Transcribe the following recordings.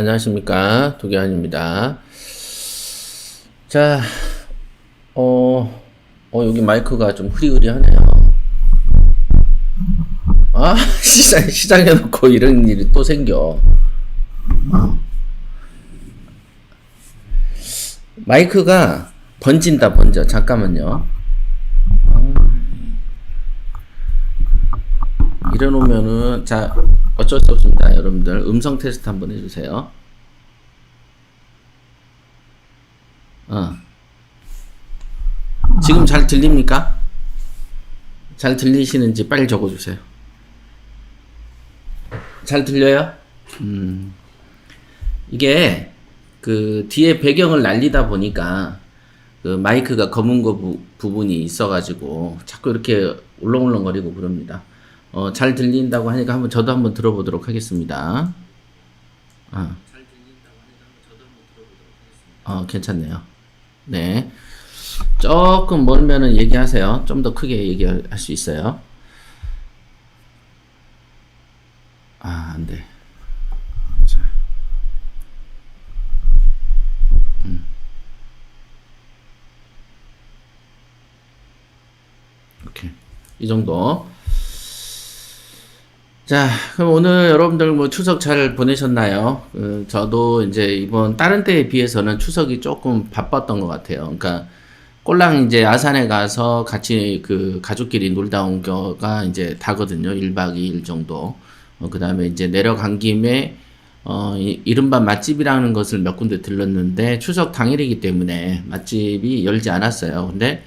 안녕하십니까. 도기환입니다. 자, 여기 마이크가 좀 흐리흐리하네요. 아, 시작해놓고 이런 일이 또 생겨. 마이크가 번져. 잠깐만요. 이래놓으면은, 자, 어쩔 수 없습니다. 여러분들, 음성 테스트 한번 해주세요. 지금 잘 들립니까? 잘 들리시는지 빨리 적어주세요. 잘 들려요? 이게 그 뒤에 배경을 날리다 보니까 그 마이크가 검은 거 부분이 있어가지고 자꾸 이렇게 울렁울렁거리고 그럽니다. 잘 들린다고 하니까 저도 한번 들어보도록 하겠습니다. 괜찮네요. 네. 조금 멀면은 얘기하세요. 좀 더 크게 얘기할 수 있어요. 안 돼. 자. 오케이. 이 정도. 자, 그럼 오늘 여러분들 뭐 추석 잘 보내셨나요? 저도 이제 이번 다른 때에 비해서는 추석이 조금 바빴던 것 같아요. 그러니까 꼴랑 이제 아산에 가서 같이 그 가족끼리 놀다 온 거가 이제 다거든요. 1박 2일 정도. 그 다음에 이제 내려간 김에 이른바 맛집이라는 것을 몇 군데 들렀는데 추석 당일이기 때문에 맛집이 열지 않았어요. 근데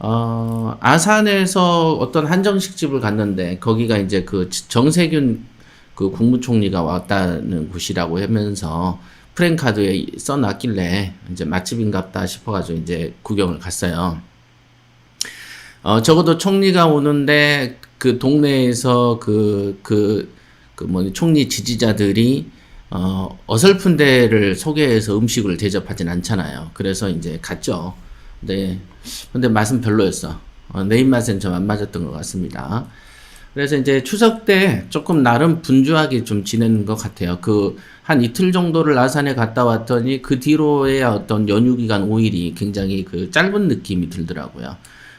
아산에서 어떤 한정식집을 갔는데 거기가 이제 그 정세균 그 국무총리가 왔다는 곳이라고 하면서 프랜카드에 써놨길래 이제 맛집인갑다 싶어가지고 이제 구경을 갔어요. 적어도 총리가 오는데 그 동네에서 총리 지지자들이 어설픈 데를 소개해서 음식을 대접하진 않잖아요. 그래서 이제 갔죠. 네. 근데 맛은 별로였어. 내 입맛엔 좀 안 맞았던 것 같습니다. 그래서 이제 추석 때 조금 나름 분주하게 좀 지내는 것 같아요. 한 이틀 정도를 아산에 갔다 왔더니 그 뒤로의 어떤 연휴 기간 5일이 굉장히 그 짧은 느낌이 들더라고요.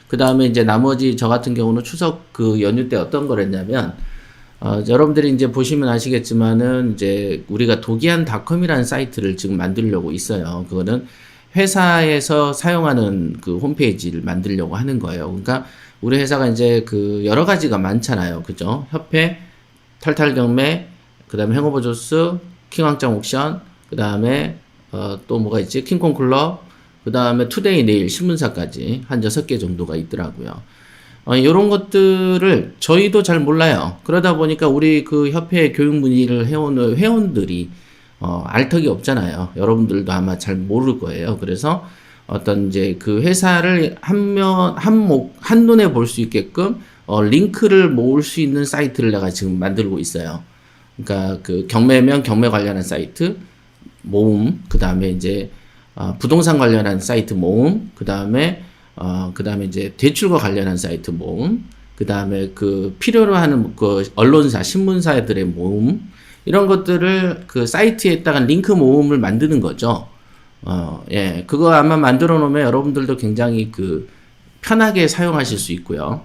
그 다음에 이제 나머지 저 같은 경우는 추석 그 연휴 때 어떤 걸 했냐면, 여러분들이 이제 보시면 아시겠지만은 이제 우리가 도기안닷컴이라는 사이트를 지금 만들려고 있어요. 그거는 회사에서 사용하는 그 홈페이지를 만들려고 하는 거예요. 그러니까 우리 회사가 이제 그 여러 가지가 많잖아요. 그죠? 협회, 탈탈경매, 그 다음에 행오버조스, 킹왕짱 옥션, 그 다음에 또 뭐가 있지? 킹콩클럽, 그 다음에 투데이 네일 신문사까지 한 6개 정도가 있더라고요. 이런 것들을 저희도 잘 몰라요. 그러다 보니까 우리 그 협회 교육 문의를 해오는 회원들이 알 턱이 없잖아요. 여러분들도 아마 잘 모를 거예요. 그래서 어떤 이제 그 회사를 한눈에 볼 수 있게끔 링크를 모을 수 있는 사이트를 내가 지금 만들고 있어요. 그러니까 그 경매면 경매 관련한 사이트 모음, 그 다음에 이제 부동산 관련한 사이트 모음, 그 다음에 이제 대출과 관련한 사이트 모음, 그 다음에 그 필요로 하는 그 언론사, 신문사들의 모음, 이런 것들을 그 사이트에다가 링크 모음을 만드는 거죠. 예, 그거 아마 만들어 놓으면 여러분들도 굉장히 그 편하게 사용하실 수 있고요.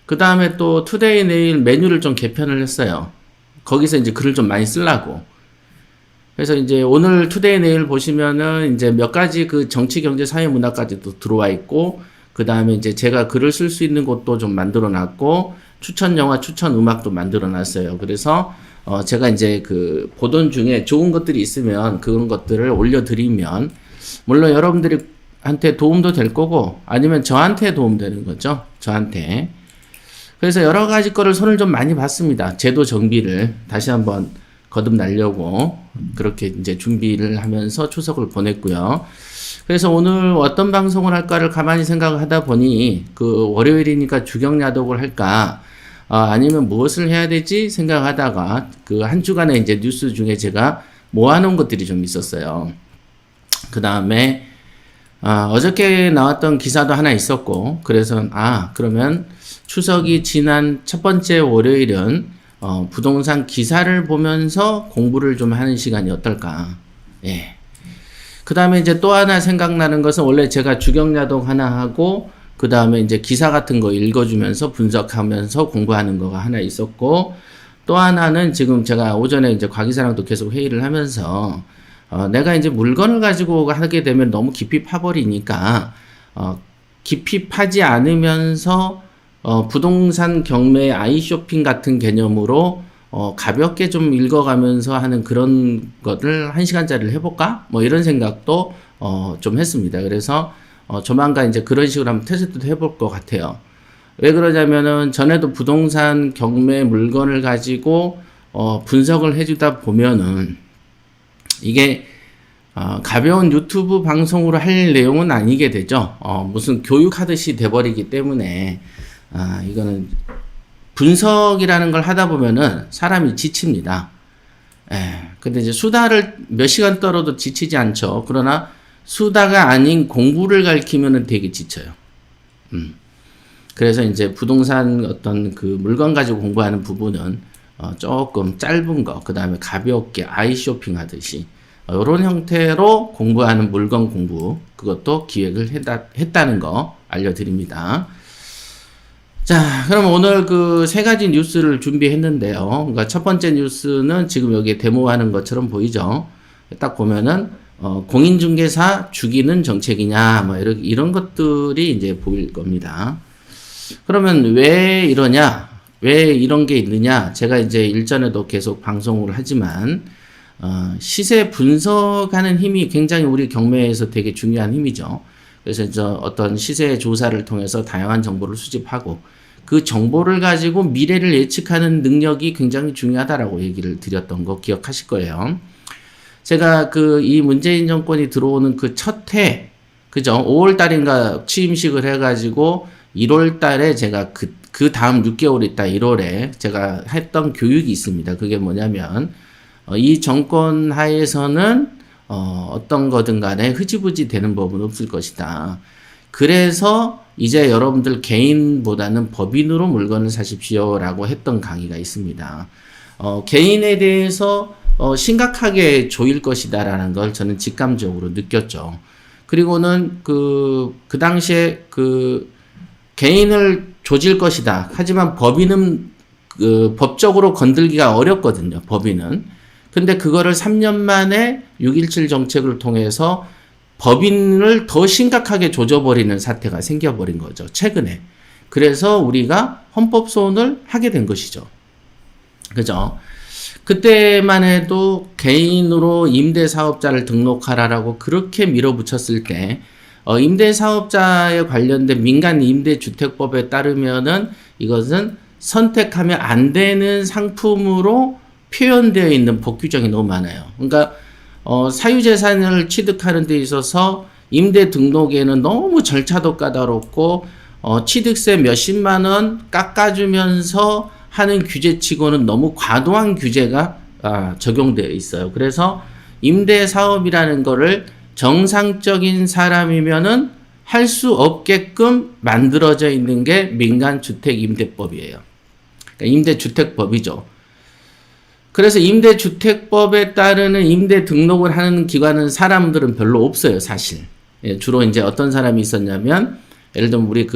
그 다음에 또 투데이 네일 메뉴를 좀 개편을 했어요. 거기서 이제 글을 좀 많이 쓰려고. 그래서 이제 오늘 투데이 네일 보시면은 이제 몇 가지 그 정치, 경제, 사회, 문화까지도 들어와 있고, 그 다음에 이제 제가 글을 쓸 수 있는 곳도 좀 만들어 놨고, 추천 영화, 추천 음악도 만들어 놨어요. 그래서 제가 이제 그 보던 중에 좋은 것들이 있으면 그런 것들을 올려드리면, 물론 여러분들한테 도움도 될 거고, 아니면 저한테 도움되는 거죠. 저한테. 그래서 여러 가지 거를 손을 좀 많이 봤습니다. 제도 정비를 다시 한번 거듭나려고 그렇게 이제 준비를 하면서 추석을 보냈고요. 그래서 오늘 어떤 방송을 할까를 가만히 생각을 하다 보니 그 월요일이니까 주경야독을 할까, 아니면 무엇을 해야 되지 생각하다가 그 한 주간의 이제 뉴스 중에 제가 모아놓은 것들이 좀 있었어요. 그 다음에 어저께 나왔던 기사도 하나 있었고, 그래서 그러면 추석이 지난 첫 번째 월요일은 부동산 기사를 보면서 공부를 좀 하는 시간이 어떨까. 예. 그 다음에 이제 또 하나 생각나는 것은 원래 제가 주경야독 하나 하고 그 다음에 이제 기사 같은 거 읽어주면서 분석하면서 공부하는 거가 하나 있었고 또 하나는 지금 제가 오전에 이제 곽이사랑도 계속 회의를 하면서 내가 이제 물건을 가지고 하게 되면 너무 깊이 파버리니까 깊이 파지 않으면서 부동산 경매 아이쇼핑 같은 개념으로 가볍게 좀 읽어가면서 하는 그런 것을 1시간짜리를 해볼까? 뭐 이런 생각도 좀 했습니다. 그래서 조만간 이제 그런 식으로 한번 테스트도 해볼 것 같아요. 왜 그러냐면은 전에도 부동산 경매 물건을 가지고 분석을 해주다 보면은 이게 가벼운 유튜브 방송으로 할 내용은 아니게 되죠. 무슨 교육하듯이 돼버리기 때문에 이거는 분석이라는 걸 하다 보면은 사람이 지칩니다. 근데 이제 수다를 몇 시간 떨어도 지치지 않죠. 그러나 수다가 아닌 공부를 가르치면은 되게 지쳐요. 그래서 이제 부동산 어떤 그 물건 가지고 공부하는 부분은 조금 짧은 거, 그 다음에 가볍게 아이 쇼핑 하듯이 이런 형태로 공부하는 물건 공부, 그것도 기획을 했다는 거 알려드립니다. 자, 그럼 오늘 그 세 가지 뉴스를 준비했는데요. 그러니까 첫 번째 뉴스는 지금 여기에 데모하는 것처럼 보이죠. 딱 보면은 공인중개사 죽이는 정책이냐, 뭐 이런 것들이 이제 보일 겁니다. 그러면 왜 이러냐, 왜 이런 게 있느냐? 제가 이제 일전에도 계속 방송을 하지만 시세 분석하는 힘이 굉장히 우리 경매에서 되게 중요한 힘이죠. 그래서 이제 어떤 시세 조사를 통해서 다양한 정보를 수집하고 그 정보를 가지고 미래를 예측하는 능력이 굉장히 중요하다라고 얘기를 드렸던 거 기억하실 거예요. 제가 이 문재인 정권이 들어오는 그 첫 해, 그죠? 5월 달인가 취임식을 해가지고 1월 달에 제가 그 다음 6개월 있다 1월에 제가 했던 교육이 있습니다. 그게 뭐냐면, 이 정권 하에서는 어떤 거든 간에 흐지부지 되는 법은 없을 것이다. 그래서 이제 여러분들 개인보다는 법인으로 물건을 사십시오라고 했던 강의가 있습니다. 개인에 대해서 심각하게 조일 것이다라는 걸 저는 직감적으로 느꼈죠. 그리고는 그 당시에 개인을 조질 것이다. 하지만 법인은 법적으로 건들기가 어렵거든요. 법인은. 근데 그거를 3년 만에 6.17 정책을 통해서 법인을 더 심각하게 조져버리는 사태가 생겨버린 거죠. 최근에. 그래서 우리가 헌법소원을 하게 된 것이죠. 그죠? 그때만 해도 개인으로 임대사업자를 등록하라라고 그렇게 밀어붙였을 때 임대사업자에 관련된 민간 임대주택법에 따르면은 이것은 선택하면 안 되는 상품으로 표현되어 있는 법 규정이 너무 많아요. 그러니까 사유재산을 취득하는 데 있어서 임대 등록에는 너무 절차도 까다롭고 취득세 몇십만 원 깎아주면서 하는 규제치고는 너무 과도한 규제가 적용되어 있어요. 그래서 임대사업이라는 거를 정상적인 사람이면은 할 수 없게끔 만들어져 있는 게 민간주택임대법이에요. 그러니까 임대주택법이죠. 그래서 임대주택법에 따르는 임대 등록을 하는 기관은 사람들은 별로 없어요, 사실. 주로 이제 어떤 사람이 있었냐면, 예를 들면 우리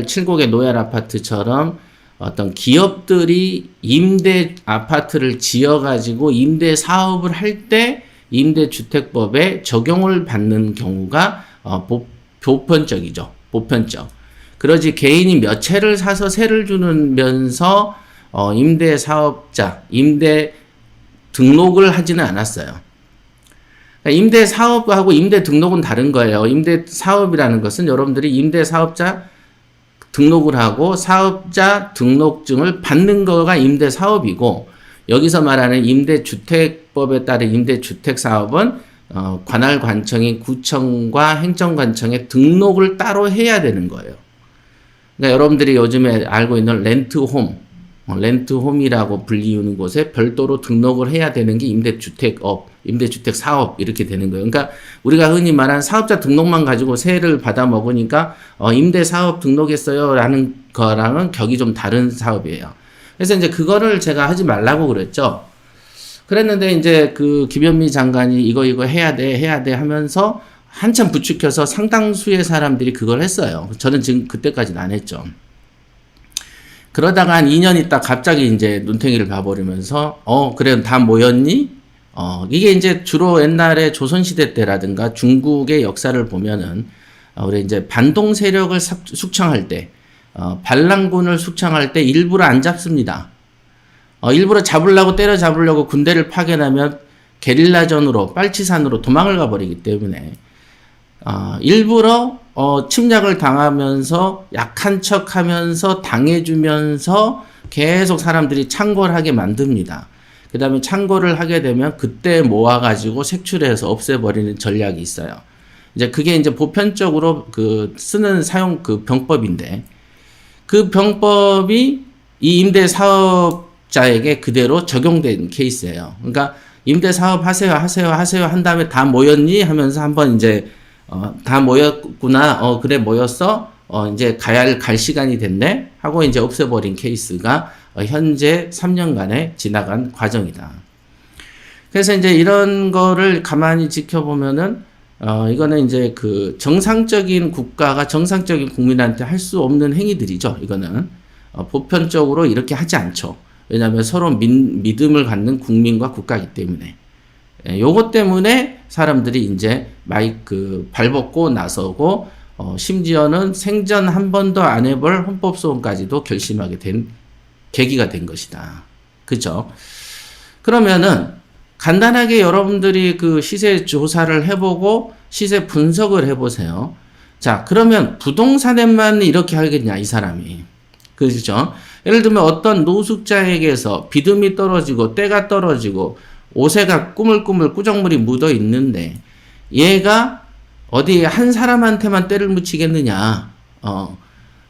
칠곡의 로얄 아파트처럼 어떤 기업들이 임대 아파트를 지어가지고 임대 사업을 할 때 임대주택법에 적용을 받는 경우가 보편적이죠. 보편적. 그러지 개인이 몇 채를 사서 세를 주면서 임대 사업자, 임대 등록을 하지는 않았어요. 그러니까 임대 사업하고 임대 등록은 다른 거예요. 임대 사업이라는 것은 여러분들이 임대 사업자 등록을 하고 사업자 등록증을 받는 거가 임대 사업이고, 여기서 말하는 임대주택법에 따른 임대주택 사업은 관할관청인 구청과 행정관청에 등록을 따로 해야 되는 거예요. 그러니까 여러분들이 요즘에 알고 있는 렌트홈이라고 불리우는 곳에 별도로 등록을 해야 되는 게 임대주택업, 임대주택 사업 이렇게 되는 거예요. 그러니까 우리가 흔히 말하는 사업자 등록만 가지고 세를 받아 먹으니까 임대사업 등록했어요 라는 거랑은 격이 좀 다른 사업이에요. 그래서 이제 그거를 제가 하지 말라고 그랬죠. 그랬는데 이제 그 김현미 장관이 이거 해야 돼 하면서 한참 부추겨서 상당수의 사람들이 그걸 했어요. 저는 지금 그때까지는 안 했죠. 그러다가 한 2년 있다 갑자기 이제 눈탱이를 봐버리면서 그래 다 모였니? 이게 이제 주로 옛날에 조선시대 때라든가 중국의 역사를 보면은 우리 이제 반동 세력을 숙청할 때 반란군을 숙청할 때 일부러 안 잡습니다. 일부러 잡으려고 때려잡으려고 군대를 파견하면 게릴라전으로 빨치산으로 도망을 가버리기 때문에 일부러 침략을 당하면서 약한 척하면서 당해주면서 계속 사람들이 창궐을 하게 만듭니다. 그 다음에 창궐을 하게 되면 그때 모아가지고 색출해서 없애버리는 전략이 있어요. 이제 그게 이제 보편적으로 쓰는 사용 병법인데 그 병법이 이 임대 사업자에게 그대로 적용된 케이스예요. 그러니까 임대 사업 하세요 한 다음에 다 모였니 하면서 한번 이제 다 모였구나. 그래 모였어. 이제 갈 시간이 됐네 하고 이제 없애버린 케이스가 현재 3년간에 지나간 과정이다. 그래서 이제 이런 거를 가만히 지켜보면은 이거는 이제 그 정상적인 국가가 정상적인 국민한테 할 수 없는 행위들이죠. 이거는 보편적으로 이렇게 하지 않죠. 왜냐하면 서로 믿음을 갖는 국민과 국가이기 때문에. 요것 때문에 사람들이 이제 발벗고 나서고 심지어는 생전 한 번도 안 해볼 헌법소원까지도 결심하게 된 계기가 된 것이다. 그죠? 그러면은 간단하게 여러분들이 그 시세 조사를 해보고 시세 분석을 해보세요. 자, 그러면 부동산에만 이렇게 하겠냐, 이 사람이. 그죠? 예를 들면 어떤 노숙자에게서 비듬이 떨어지고 때가 떨어지고 옷에가 꾸물꾸물 꾸정물이 묻어 있는데 얘가 어디 한 사람한테만 때를 묻히겠느냐.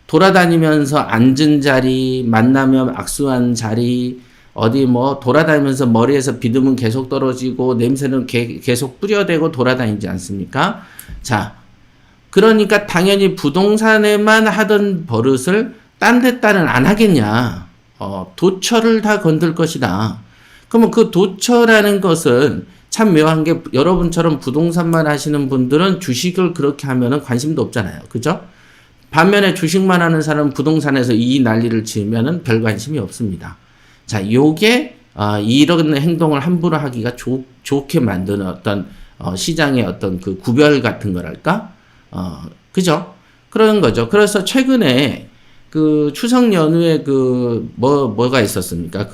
돌아다니면서 앉은 자리, 만나면 악수한 자리, 어디 뭐 돌아다니면서 머리에서 비듬은 계속 떨어지고 냄새는 계속 뿌려대고 돌아다니지 않습니까? 자, 그러니까 당연히 부동산에만 하던 버릇을 딴 데따는 안 하겠냐. 도처를 다 건들 것이다. 그러면 그 도처라는 것은 참 묘한 게 여러분처럼 부동산만 하시는 분들은 주식을 그렇게 하면은 관심도 없잖아요. 그죠? 반면에 주식만 하는 사람은 부동산에서 이 난리를 치면은 별 관심이 없습니다. 자, 요게 이런 행동을 함부로 하기가 좋게 만드는 어떤 시장의 어떤 그 구별 같은 거랄까? 그죠? 그런 거죠. 그래서 최근에 그 추석 연휴에 뭐가 있었습니까?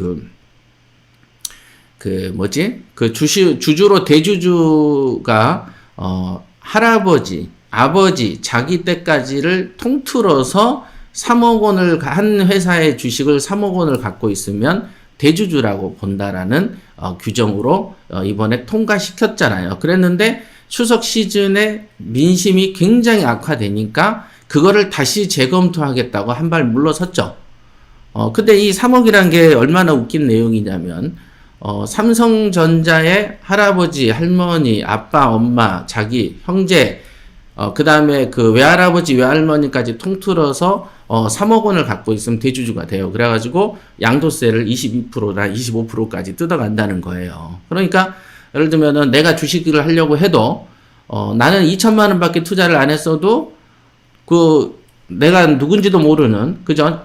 주주로 대주주가 할아버지, 아버지, 자기 때까지를 통틀어서 3억 원을 한 회사의 주식을 3억 원을 갖고 있으면 대주주라고 본다라는 규정으로 이번에 통과시켰잖아요. 그랬는데 추석 시즌에 민심이 굉장히 악화되니까 그거를 다시 재검토하겠다고 한 발 물러섰죠. 근데 이 3억이란 게 얼마나 웃긴 내용이냐면 삼성전자의 할아버지, 할머니, 아빠, 엄마, 자기, 형제, 그 다음에 그 외할아버지, 외할머니까지 통틀어서 3억 원을 갖고 있으면 대주주가 돼요. 그래가지고 양도세를 22%나 25%까지 뜯어간다는 거예요. 그러니까 예를 들면은 내가 주식을 하려고 해도 나는 2천만 원밖에 투자를 안 했어도 내가 누군지도 모르는 그죠?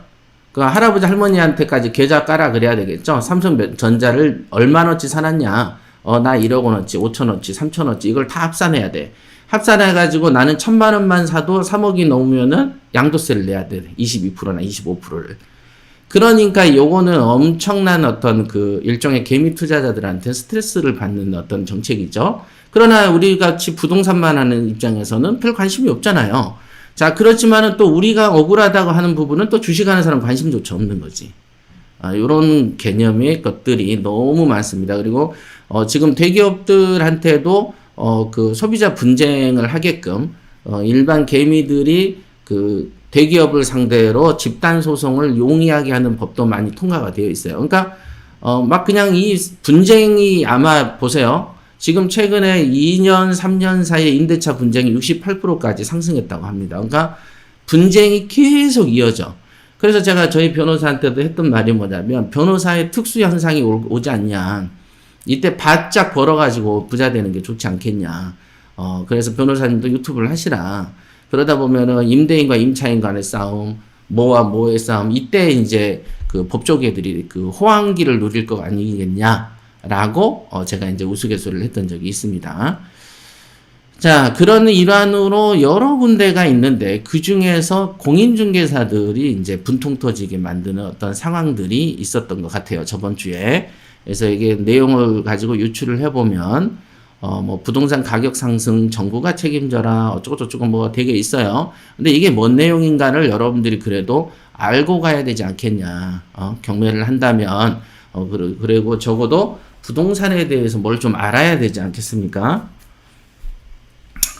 그 할아버지 할머니한테까지 계좌 깔아 그래야 되겠죠. 삼성전자를 얼마너치 사놨냐? 나 1억 원어치, 5천원치, 3천원치 이걸 다 합산해야 돼. 합산해가지고 나는 1,000만 원만 사도 3억이 넘으면은 양도세를 내야 돼. 22%나 25%를. 그러니까 요거는 엄청난 어떤 그 일종의 개미 투자자들한테 스트레스를 받는 어떤 정책이죠. 그러나 우리 같이 부동산만 하는 입장에서는 별 관심이 없잖아요. 자, 그렇지만은 또 우리가 억울하다고 하는 부분은 또 주식하는 사람 관심조차 없는 거지. 요런 개념의 것들이 너무 많습니다. 그리고 지금 대기업들한테도 그 소비자 분쟁을 하게끔 일반 개미들이 그 대기업을 상대로 집단 소송을 용이하게 하는 법도 많이 통과가 되어 있어요. 그러니까 막 그냥 이 분쟁이 아마 보세요. 지금 최근에 2년, 3년 사이에 임대차 분쟁이 68%까지 상승했다고 합니다. 그러니까 분쟁이 계속 이어져. 그래서 제가 저희 변호사한테도 했던 말이 뭐냐면 변호사의 특수 현상이 오지 않냐. 이때 바짝 벌어가지고 부자 되는 게 좋지 않겠냐. 그래서 변호사님도 유튜브를 하시라. 그러다 보면은 임대인과 임차인 간의 싸움, 뭐와 뭐의 싸움, 이때 이제 그 법조계들이 그 호황기를 누릴 거 아니겠냐라고 제가 이제 우스갯소리를 했던 적이 있습니다. 자, 그런 일환으로 여러 군데가 있는데 그 중에서 공인중개사들이 이제 분통 터지게 만드는 어떤 상황들이 있었던 것 같아요. 저번 주에. 그래서 이게 내용을 가지고 유추를 해보면 뭐 부동산 가격 상승 정부가 책임져라 어쩌고저쩌고 뭐 되게 있어요. 근데 이게 뭔 내용인가를 여러분들이 그래도 알고 가야 되지 않겠냐. 경매를 한다면 그리고 적어도 부동산에 대해서 뭘 좀 알아야 되지 않겠습니까?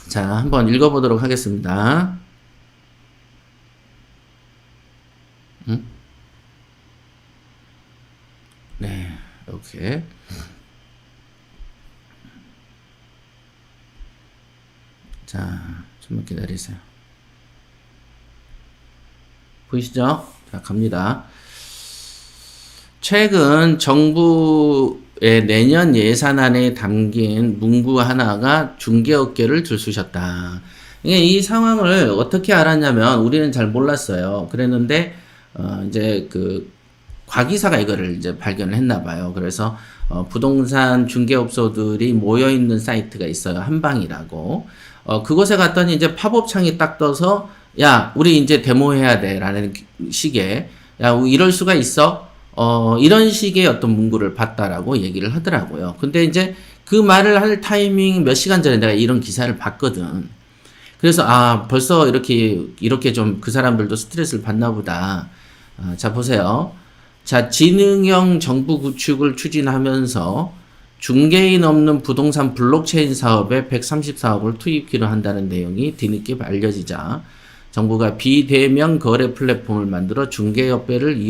자, 한번 읽어보도록 하겠습니다. 네, 이렇게. 자, 좀만 기다리세요. 보이시죠? 자, 갑니다. 최근 정부의 내년 예산안에 담긴 문구 하나가 중개업계를 들쑤셨다. 이 상황을 어떻게 알았냐면 우리는 잘 몰랐어요. 그랬는데 이제 그 과기사가 이거를 이제 발견을 했나 봐요. 그래서 부동산 중개업소들이 모여 있는 사이트가 있어요. 한방이라고. 그곳에 갔더니 이제 팝업 창이 딱 떠서 야, 우리 이제 데모해야 돼라는 식의 야, 이럴 수가 있어? 이런 식의 어떤 문구를 봤다라고 얘기를 하더라고요. 근데 이제 그 말을 할 타이밍 몇 시간 전에 내가 이런 기사를 봤거든. 그래서 벌써 이렇게 좀 그 사람들도 스트레스를 받나 보다. 자, 보세요. 자, 지능형 정부 구축을 추진하면서 중개인 없는 부동산 블록체인 사업에 134억을 투입키로 한다는 내용이 뒤늦게 알려지자 정부가 비대면 거래 플랫폼을 만들어 중개업계를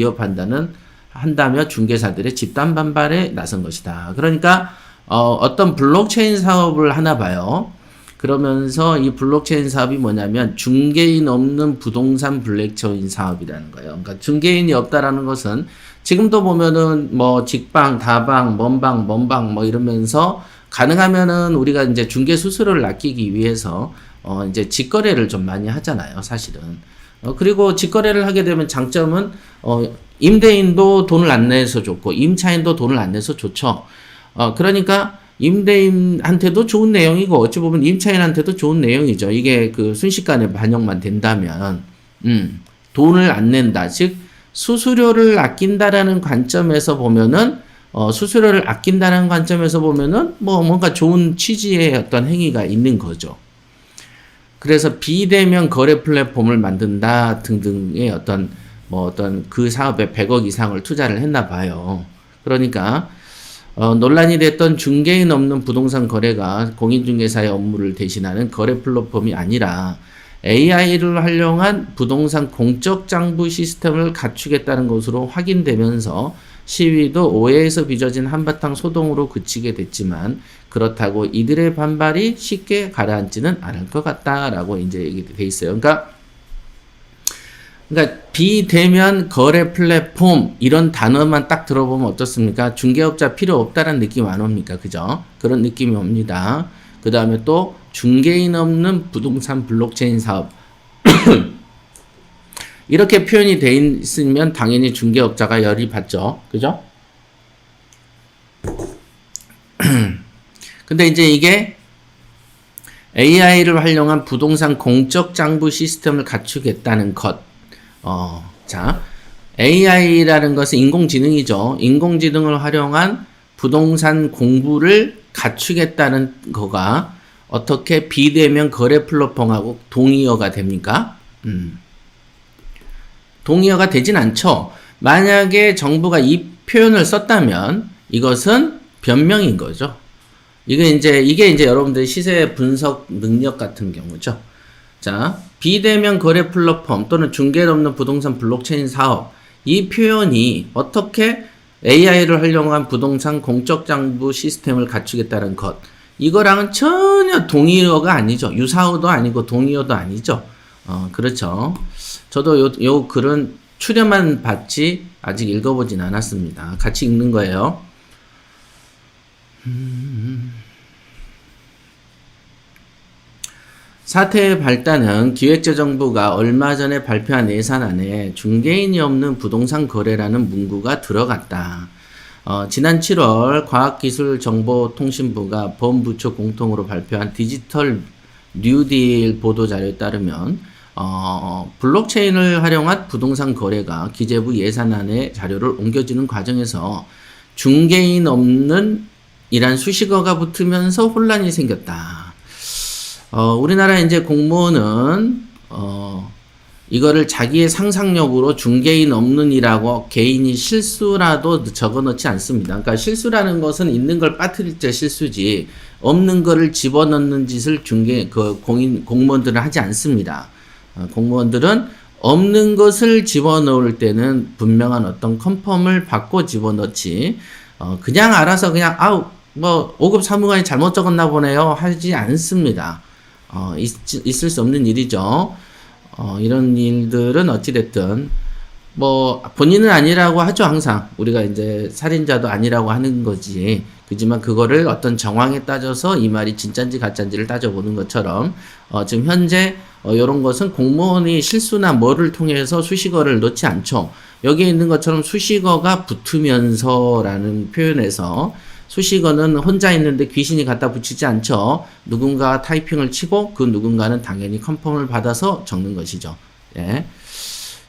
한다며 중개사들의 집단 반발에 나선 것이다. 그러니까 어떤 블록체인 사업을 하나 봐요. 그러면서 이 블록체인 사업이 뭐냐면 중개인 없는 부동산 블록체인 사업이라는 거예요. 그러니까 중개인이 없다라는 것은 지금도 보면은 뭐 직방, 다방, 먼방 뭐 이러면서 가능하면은 우리가 이제 중개 수수료를 아끼기 위해서 이제 직거래를 좀 많이 하잖아요, 사실은. 그리고 직거래를 하게 되면 장점은 임대인도 돈을 안 내서 좋고 임차인도 돈을 안 내서 좋죠. 그러니까 임대인한테도 좋은 내용이고 어찌 보면 임차인한테도 좋은 내용이죠. 이게 그 순식간에 반영만 된다면 돈을 안 낸다. 즉 수수료를 아낀다라는 관점에서 보면은 수수료를 아낀다는 관점에서 보면은 뭐 뭔가 좋은 취지의 어떤 행위가 있는 거죠. 그래서 비대면 거래 플랫폼을 만든다 등등의 어떤 그 사업에 100억 이상을 투자를 했나 봐요. 그러니까 논란이 됐던 중개인 없는 부동산 거래가 공인중개사의 업무를 대신하는 거래 플랫폼이 아니라 AI를 활용한 부동산 공적 장부 시스템을 갖추겠다는 것으로 확인되면서 시위도 오해에서 빚어진 한바탕 소동으로 그치게 됐지만 그렇다고 이들의 반발이 쉽게 가라앉지는 않을 것 같다라고 이제 얘기돼 있어요. 그러니까 비대면 거래 플랫폼 이런 단어만 딱 들어보면 어떻습니까? 중개업자 필요 없다라는 느낌 안 옵니까? 그죠? 그런 느낌이 옵니다. 그 다음에 또 중개인 없는 부동산 블록체인 사업 이렇게 표현이 돼 있으면 당연히 중개업자가 열이 받죠. 그죠? 근데 이제 이게 AI를 활용한 부동산 공적 장부 시스템을 갖추겠다는 것. 자, AI라는 것은 인공지능이죠. 인공지능을 활용한 부동산 공부를 갖추겠다는 거가 어떻게 비대면 거래 플랫폼하고 동의어가 됩니까? 동의어가 되진 않죠. 만약에 정부가 이 표현을 썼다면 이것은 변명인 거죠. 이게 이제 여러분들의 시세 분석 능력 같은 경우죠. 자, 비대면 거래 플랫폼 또는 중개를 없는 부동산 블록체인 사업. 이 표현이 어떻게 AI를 활용한 부동산 공적 장부 시스템을 갖추겠다는 것. 이거랑은 전혀 동의어가 아니죠. 유사어도 아니고 동의어도 아니죠. 그렇죠. 저도 요 글은 출연만 봤지 아직 읽어보진 않았습니다. 같이 읽는 거예요. 사태의 발단은 기획재정부가 얼마 전에 발표한 예산안에 중개인이 없는 부동산 거래라는 문구가 들어갔다. 지난 7월 과학기술정보통신부가 범부처 공통으로 발표한 디지털 뉴딜 보도자료에 따르면 블록체인을 활용한 부동산 거래가 기재부 예산안에 자료를 옮겨주는 과정에서 중개인 없는 이란 수식어가 붙으면서 혼란이 생겼다. 우리나라 이제 공무원은 이거를 자기의 상상력으로 중개인 없는이라고 개인이 실수라도 적어넣지 않습니다. 그러니까 실수라는 것은 있는 걸 빠뜨릴 때 실수지 없는 거를 집어넣는 짓을 공무원들은 하지 않습니다. 공무원들은 없는 것을 집어넣을 때는 분명한 어떤 컨펌을 받고 집어넣지 그냥 알아서 그냥 5급 사무관이 잘못 적었나 보네요 하지 않습니다. 있을 수 없는 일이죠. 이런 일들은 어찌됐든 본인은 아니라고 하죠. 항상 우리가 이제 살인자도 아니라고 하는 거지. 그지만 그거를 어떤 정황에 따져서 이 말이 진짠지 가짠지를 따져보는 것처럼 지금 현재 이런 것은 공무원이 실수나 뭐를 통해서 수식어를 넣지 않죠. 여기에 있는 것처럼 수식어가 붙으면서라는 표현에서 수식어는 혼자 있는데 귀신이 갖다 붙이지 않죠. 누군가가 타이핑을 치고 그 누군가는 당연히 컨펌을 받아서 적는 것이죠. 예.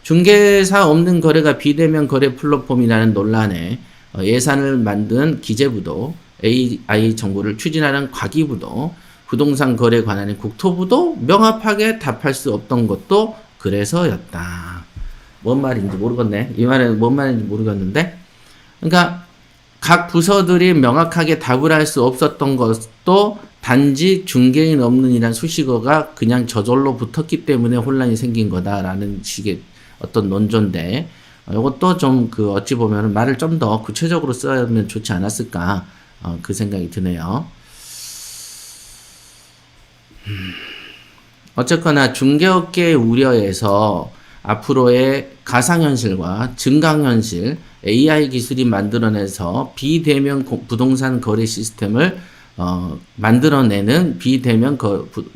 중개사 없는 거래가 비대면 거래 플랫폼이라는 논란에 예산을 만든 기재부도 AI 정보를 추진하는 과기부도 부동산 거래 관한인 국토부도 명확하게 답할 수 없던 것도 그래서였다. 뭔 말인지 모르겠네. 이 말은 뭔 말인지 모르겠는데 그러니까 각 부서들이 명확하게 답을 할 수 없었던 것도 단지 중개인 없는 이란 수식어가 그냥 저절로 붙었기 때문에 혼란이 생긴 거다라는 식의 어떤 논조인데 이것도 좀 어찌 보면 말을 좀 더 구체적으로 써야면 좋지 않았을까 그 생각이 드네요. 어쨌거나 중개업계의 우려에서 앞으로의 가상현실과 증강현실, AI 기술이 만들어내서 비대면 부동산 거래 시스템을 만들어내는 비대면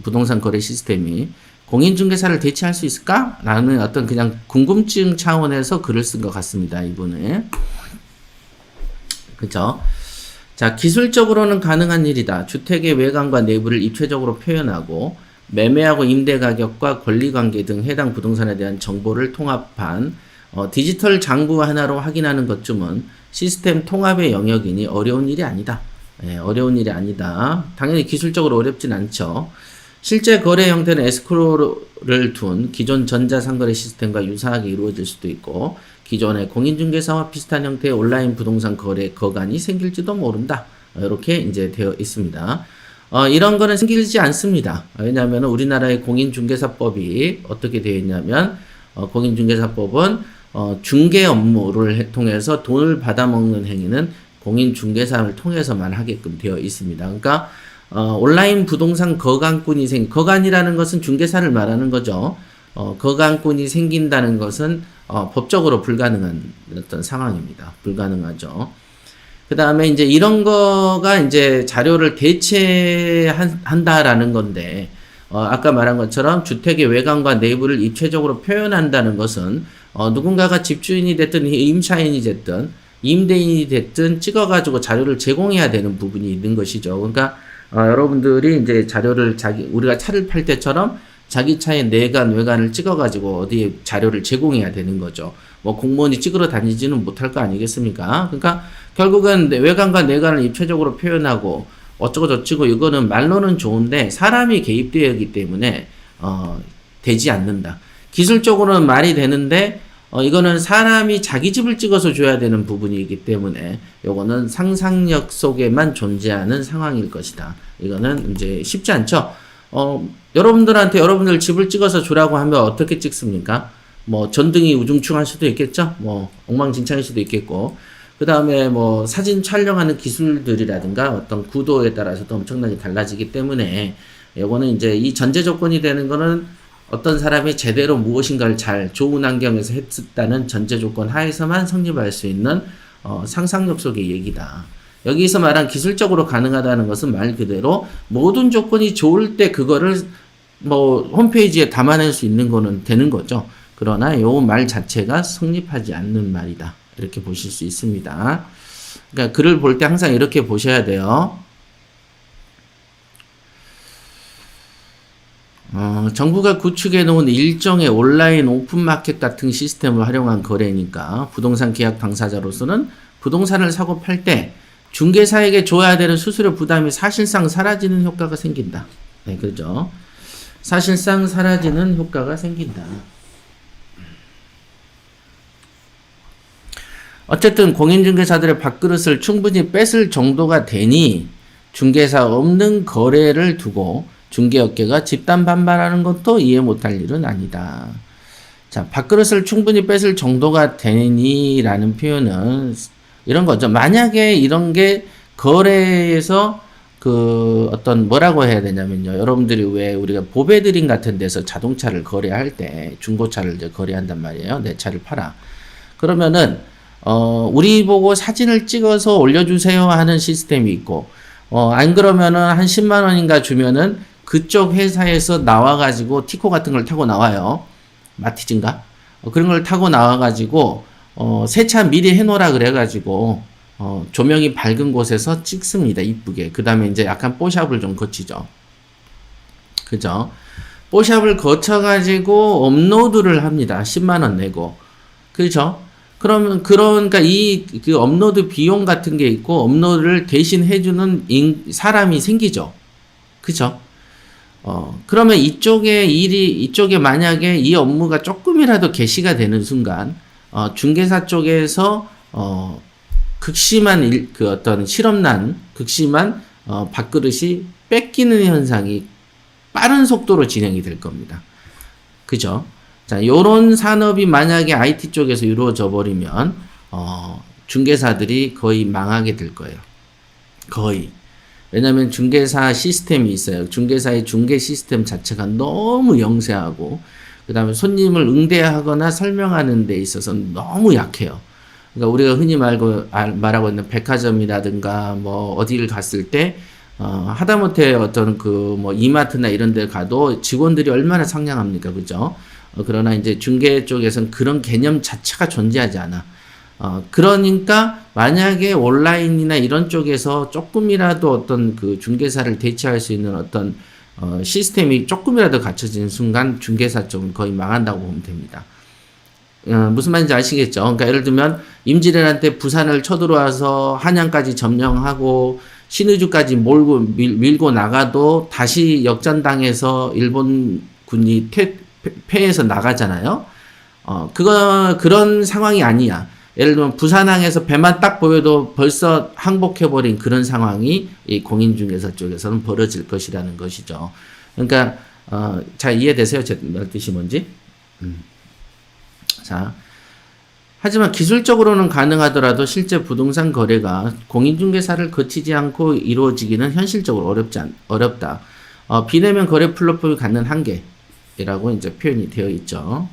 부동산 거래 시스템이 공인중개사를 대체할 수 있을까? 라는 어떤 그냥 궁금증 차원에서 글을 쓴 것 같습니다. 이분은. 그죠? 자, 기술적으로는 가능한 일이다. 주택의 외관과 내부를 입체적으로 표현하고 매매하고 임대 가격과 권리관계 등 해당 부동산에 대한 정보를 통합한 디지털 장부 하나로 확인하는 것쯤은 시스템 통합의 영역이니 어려운 일이 아니다. 어려운 일이 아니다. 당연히 기술적으로 어렵진 않죠. 실제 거래 형태는 에스크로를 둔 기존 전자상거래 시스템과 유사하게 이루어질 수도 있고 기존의 공인중개사와 비슷한 형태의 온라인 부동산 거래 거간이 생길지도 모른다. 이렇게 이제 되어 있습니다. 이런 거는 생기지 않습니다. 왜냐하면 우리나라의 공인중개사법이 어떻게 되어 있냐면 공인중개사법은 중개 업무를 통해서 돈을 받아먹는 행위는 공인중개사를 통해서만 하게끔 되어 있습니다. 그러니까 온라인 부동산 거간꾼이 거간이라는 것은 중개사를 말하는 거죠. 거간꾼이 생긴다는 것은 법적으로 불가능한 어떤 상황입니다. 불가능하죠. 그 다음에 이제 이런 거가 이제 자료를 대체한다라는 건데, 아까 말한 것처럼 주택의 외관과 내부를 입체적으로 표현한다는 것은, 누군가가 집주인이 됐든 임차인이 됐든 임대인이 됐든 찍어가지고 자료를 제공해야 되는 부분이 있는 것이죠. 그러니까, 여러분들이 이제 자료를 우리가 차를 팔 때처럼 자기 차의 내관, 외관을 찍어가지고 어디에 자료를 제공해야 되는 거죠. 뭐 공무원이 찍으러 다니지는 못할 거 아니겠습니까? 그러니까 결국은 외관과 내관을 입체적으로 표현하고 어쩌고 저쩌고 이거는 말로는 좋은데 사람이 개입되어 있기 때문에 되지 않는다. 기술적으로는 말이 되는데 이거는 사람이 자기 집을 찍어서 줘야 되는 부분이기 때문에 요거는 상상력 속에만 존재하는 상황일 것이다. 이거는 이제 쉽지 않죠. 여러분들한테 여러분들 집을 찍어서 주라고 하면 어떻게 찍습니까? 뭐 전등이 우중충할 수도 있겠죠. 뭐 엉망진창일 수도 있겠고. 그 다음에 뭐 사진 촬영하는 기술들이라든가 어떤 구도에 따라서도 엄청나게 달라지기 때문에 요거는 이제 이 전제 조건이 되는 거는 어떤 사람이 제대로 무엇인가를 잘 좋은 환경에서 했다는 전제 조건 하에서만 성립할 수 있는 상상력 속의 얘기다. 여기서 말한 기술적으로 가능하다는 것은 말 그대로 모든 조건이 좋을 때 그거를 뭐 홈페이지에 담아낼 수 있는 거는 되는 거죠. 그러나 요 말 자체가 성립하지 않는 말이다. 이렇게 보실 수 있습니다. 그러니까 글을 볼 때 항상 이렇게 보셔야 돼요. 정부가 구축해 놓은 일종의 온라인 오픈마켓 같은 시스템을 활용한 거래니까 부동산 계약 당사자로서는 부동산을 사고 팔 때 중개사에게 줘야 되는 수수료 부담이 사실상 사라지는 효과가 생긴다. 네, 그렇죠. 사실상 사라지는 효과가 생긴다. 어쨌든 공인중개사들의 밥그릇을 충분히 뺏을 정도가 되니 중개사 없는 거래를 두고 중개업계가 집단 반발하는 것도 이해 못할 일은 아니다. 자, 밥그릇을 충분히 뺏을 정도가 되니 라는 표현은 이런 거죠. 만약에 이런 게 거래에서 그 어떤 뭐라고 해야 되냐면요. 여러분들이 왜 우리가 보배드림 같은 데서 자동차를 거래할 때 중고차를 이제 거래한단 말이에요. 내 차를 팔아. 그러면은 우리 보고 사진을 찍어서 올려주세요 하는 시스템이 있고 안 그러면은 한 10만 원인가 주면은 그쪽 회사에서 나와가지고 티코 같은 걸 타고 나와요. 마티즈인가? 그런 걸 타고 나와가지고 세차 미리 해놓으라 그래가지고 조명이 밝은 곳에서 찍습니다. 이쁘게. 그 다음에 이제 약간 뽀샵을 좀 거치죠. 그죠? 뽀샵을 거쳐가지고 업로드를 합니다. 10만원 내고. 그죠? 그러니까 그 업로드 비용 같은 게 있고, 업로드를 대신 해주는 사람이 생기죠. 그죠? 그러면 이쪽에 만약에 이 업무가 조금이라도 개시가 되는 순간, 중개사 쪽에서, 극심한 어떤 실업난, 극심한, 밥그릇이 뺏기는 현상이 빠른 속도로 진행이 될 겁니다. 그죠? 자, 요런 산업이 만약에 IT 쪽에서 이루어져 버리면, 중개사들이 거의 망하게 될 거예요. 거의. 왜냐면 중개사 시스템이 있어요. 중개사의 중개 시스템 자체가 너무 영세하고, 그 다음에 손님을 응대하거나 설명하는 데 있어서 너무 약해요. 그러니까 우리가 흔히 말하고 있는 백화점이라든가 뭐 어디를 갔을 때, 하다못해 어떤 뭐 이마트나 이런 데 가도 직원들이 얼마나 상냥합니까? 그죠? 그러나 이제 중개 쪽에서는 그런 개념 자체가 존재하지 않아. 그러니까 만약에 온라인이나 이런 쪽에서 조금이라도 어떤 그 중개사를 대체할 수 있는 어떤 시스템이 조금이라도 갖춰진 순간 중개사 쪽은 거의 망한다고 보면 됩니다. 무슨 말인지 아시겠죠? 그러니까 예를 들면 임진왜란 부산을 쳐들어와서 한양까지 점령하고 신의주까지 밀고 나가도 다시 역전당해서 일본군이 패해서 나가잖아요. 그런 상황이 아니야. 예를 들면 부산항에서 배만 딱 보여도 벌써 항복해버린 그런 상황이 이 공인중개사 쪽에서는 벌어질 것이라는 것이죠. 그러니까 잘 이해되세요? 제 뜻이 뭔지? 자, 하지만 기술적으로는 가능하더라도 실제 부동산 거래가 공인중개사를 거치지 않고 이루어지기는 현실적으로 어렵다. 비대면 거래 플랫폼이 갖는 한계라고 이제 표현이 되어 있죠.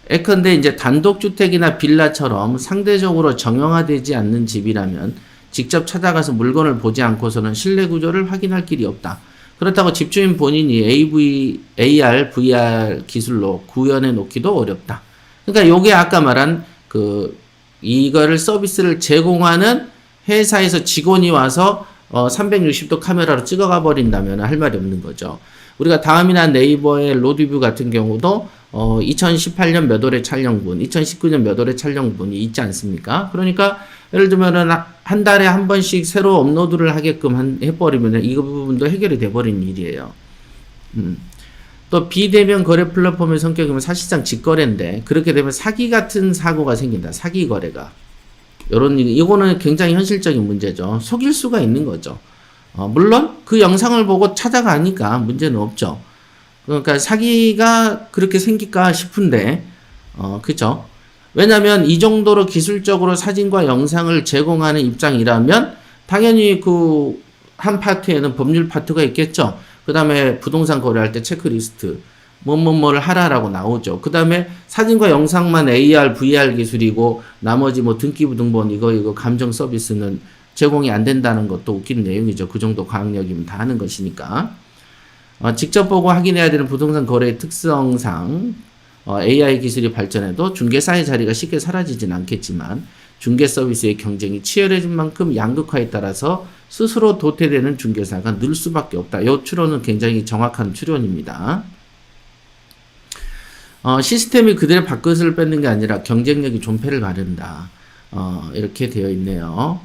예컨대 이제 단독주택이나 빌라처럼 상대적으로 정형화되지 않는 집이라면 직접 찾아가서 물건을 보지 않고서는 실내 구조를 확인할 길이 없다. 그렇다고 집주인 본인이 AR, VR 기술로 구현해 놓기도 어렵다. 그러니까 요게 아까 말한 이거를 서비스를 제공하는 회사에서 직원이 와서 360도 카메라로 찍어가 버린다면 할 말이 없는 거죠. 우리가 다음이나 네이버의 로드뷰 같은 경우도 2018년 몇 월의 촬영분, 2019년 몇 월의 촬영분이 있지 않습니까? 그러니까 예를 들면은 한 달에 한 번씩 새로 업로드를 하게끔 해버리면 이 부분도 해결이 돼버린 일이에요. 또 비대면 거래 플랫폼의 성격이면 사실상 직거래인데 그렇게 되면 사기 같은 사고가 생긴다. 사기 거래가. 이거는 굉장히 현실적인 문제죠. 속일 수가 있는 거죠. 물론 그 영상을 보고 찾아가니까 문제는 없죠. 그러니까 사기가 그렇게 생길까 싶은데, 그죠? 왜냐면 이 정도로 기술적으로 사진과 영상을 제공하는 입장이라면 당연히 한 파트에는 법률 파트가 있겠죠. 그 다음에 부동산 거래할 때 체크리스트, 뭐를 하라라고 나오죠. 그 다음에 사진과 영상만 AR, VR 기술이고, 나머지 뭐 등기부등본 이거 감정 서비스는 제공이 안 된다는 것도 웃기는 내용이죠. 그 정도 과학력이면 다 하는 것이니까. 직접 보고 확인해야 되는 부동산 거래의 특성상, AI 기술이 발전해도 중개사의 자리가 쉽게 사라지진 않겠지만, 중개 서비스의 경쟁이 치열해진 만큼 양극화에 따라서 스스로 도태되는 중개사가 늘 수밖에 없다. 이 추론은 굉장히 정확한 추론입니다. 시스템이 그대로 밥그릇을 뺏는 게 아니라 경쟁력이 존폐를 가른다. 이렇게 되어 있네요.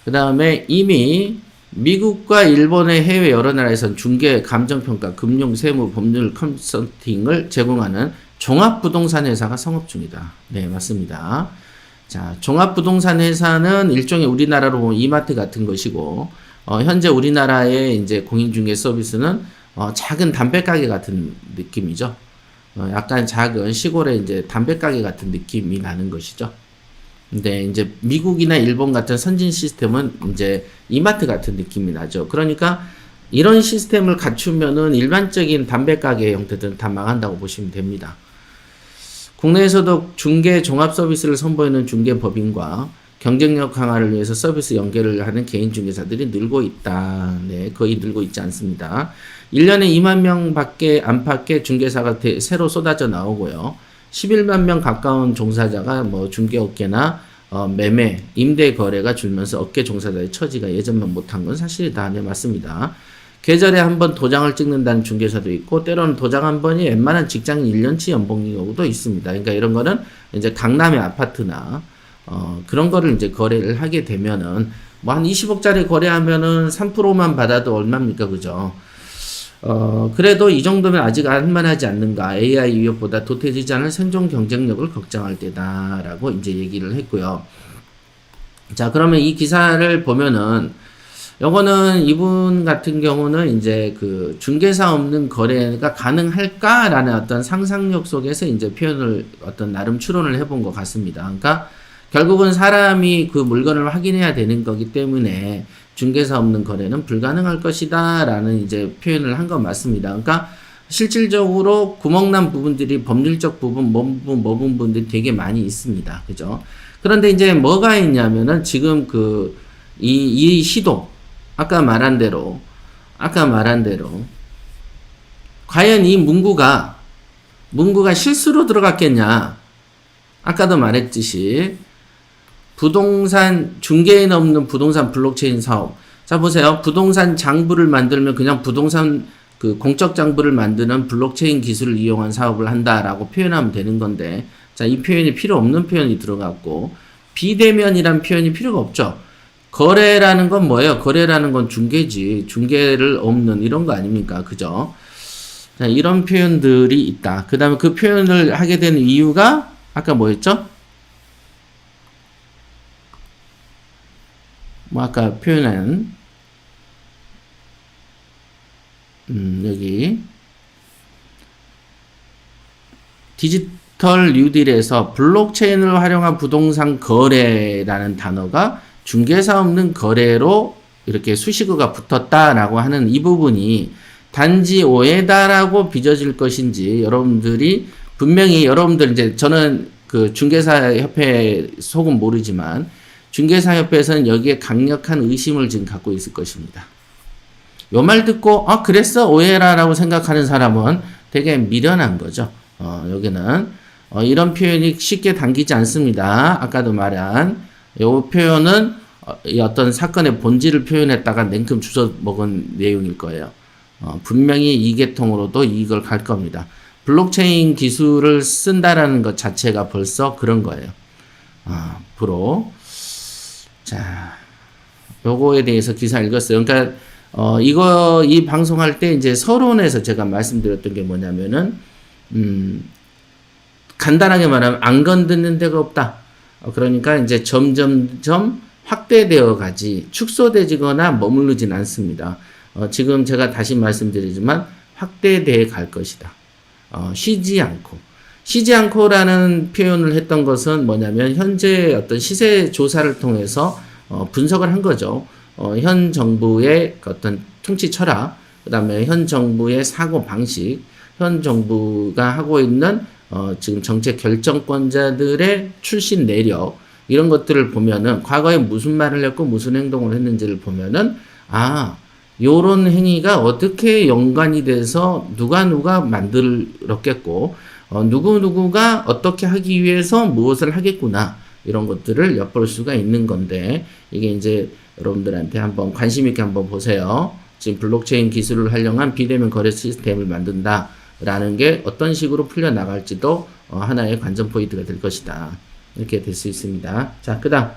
그 다음에 이미 미국과 일본의 해외 여러 나라에선 중개, 감정평가, 금융, 세무, 법률 컨설팅을 제공하는 종합부동산 회사가 성업 중이다. 네, 맞습니다. 자, 종합부동산 회사는 일종의 우리나라로 보면 이마트 같은 것이고, 현재 우리나라의 이제 공인중개 서비스는 작은 담배가게 같은 느낌이죠. 약간 작은 시골의 이제 담배가게 같은 느낌이 나는 것이죠. 근데 이제 미국이나 일본 같은 선진 시스템은 이제 이마트 같은 느낌이 나죠. 그러니까 이런 시스템을 갖추면은 일반적인 담배가게 형태들은 다 망한다고 보시면 됩니다. 국내에서도 중개 종합 서비스를 선보이는 중개법인과 경쟁력 강화를 위해서 서비스 연계를 하는 개인 중개사들이 늘고 있다. 네, 거의 늘고 있지 않습니다. 1년에 2만 명 밖에 안팎의 중개사가 새로 쏟아져 나오고요. 11만 명 가까운 종사자가 뭐 중개업계나 매매, 임대 거래가 줄면서 업계 종사자의 처지가 예전만 못한 건 사실이다. 네, 맞습니다. 계절에 한 번 도장을 찍는다는 중개사도 있고, 때로는 도장 한 번이 웬만한 직장인 1년치 연봉인 경우도 있습니다. 그러니까 이런 거는 이제 강남의 아파트나, 그런 거를 이제 거래를 하게 되면은, 뭐 한 20억짜리 거래하면은 3%만 받아도 얼마입니까? 그죠? 그래도 이 정도면 아직 할만하지 않는가. AI 위협보다 도태되지 않을 생존 경쟁력을 걱정할 때다라고 이제 얘기를 했고요. 자, 그러면 이 기사를 보면은, 요거는 이분 같은 경우는 이제 그 중개사 없는 거래가 가능할까라는 어떤 상상력 속에서 이제 표현을 어떤 나름 추론을 해본 것 같습니다. 그러니까 결국은 사람이 그 물건을 확인해야 되는 거기 때문에 중개사 없는 거래는 불가능할 것이다 라는 이제 표현을 한 건 맞습니다. 그러니까 실질적으로 구멍난 부분들이 법률적 부분, 뭐 부분들이 되게 많이 있습니다. 그죠? 그런데 이제 뭐가 있냐면은 지금 이 시도, 아까 말한 대로, 과연 이 문구가 실수로 들어갔겠냐? 아까도 말했듯이, 부동산, 중개인 없는 부동산 블록체인 사업. 자, 보세요. 부동산 장부를 만들면 그냥 부동산 공적 장부를 만드는 블록체인 기술을 이용한 사업을 한다라고 표현하면 되는 건데, 자, 이 표현이 필요 없는 표현이 들어갔고, 비대면이란 표현이 필요가 없죠. 거래라는 건 뭐예요? 거래라는 건 중개지. 중개를 없는 이런 거 아닙니까? 그죠? 자, 이런 표현들이 있다. 그 다음에 그 표현을 하게 된 이유가 아까 뭐였죠? 뭐 아까 표현한 여기 디지털 뉴딜에서 블록체인을 활용한 부동산 거래라는 단어가 중개사 없는 거래로 이렇게 수식어가 붙었다라고 하는 이 부분이 단지 오해다라고 빚어질 것인지 여러분들이 분명히 여러분들 이제 저는 그 중개사협회 속은 모르지만 중개사협회에서는 여기에 강력한 의심을 지금 갖고 있을 것입니다. 요 말 듣고 그랬어 오해라라고 생각하는 사람은 되게 미련한 거죠. 여기는 이런 표현이 쉽게 당기지 않습니다. 아까도 말한 요 표현은 어떤 사건의 본질을 표현했다가 냉큼 주워 먹은 내용일 거예요. 분명히 이계통으로도 이걸 갈 겁니다. 블록체인 기술을 쓴다라는 것 자체가 벌써 그런 거예요. 앞으로 자, 요거에 대해서 기사 읽었어요. 그러니까 이 방송할 때 이제 서론에서 제가 말씀드렸던 게 뭐냐면은 간단하게 말하면 안 건드는 데가 없다. 그러니까 이제 점점점 확대되어 가지 축소되지거나 머무르진 않습니다. 지금 제가 다시 말씀드리지만 확대되어 갈 것이다. 쉬지 않고라는 표현을 했던 것은 뭐냐면 현재 어떤 시세 조사를 통해서 분석을 한 거죠. 현 정부의 그 어떤 통치 철학, 그다음에 현 정부의 사고 방식, 현 정부가 하고 있는 지금 정책 결정권자들의 출신 내력 이런 것들을 보면은 과거에 무슨 말을 했고 무슨 행동을 했는지를 보면은 요런 행위가 어떻게 연관이 돼서 누가 만들었겠고 누구누구가 어떻게 하기 위해서 무엇을 하겠구나 이런 것들을 엿볼 수가 있는 건데 이게 이제 여러분들한테 한번 관심 있게 한번 보세요. 지금 블록체인 기술을 활용한 비대면 거래 시스템을 만든다라는 게 어떤 식으로 풀려 나갈지도 하나의 관전 포인트가 될 것이다. 이렇게 될 수 있습니다. 자, 그다음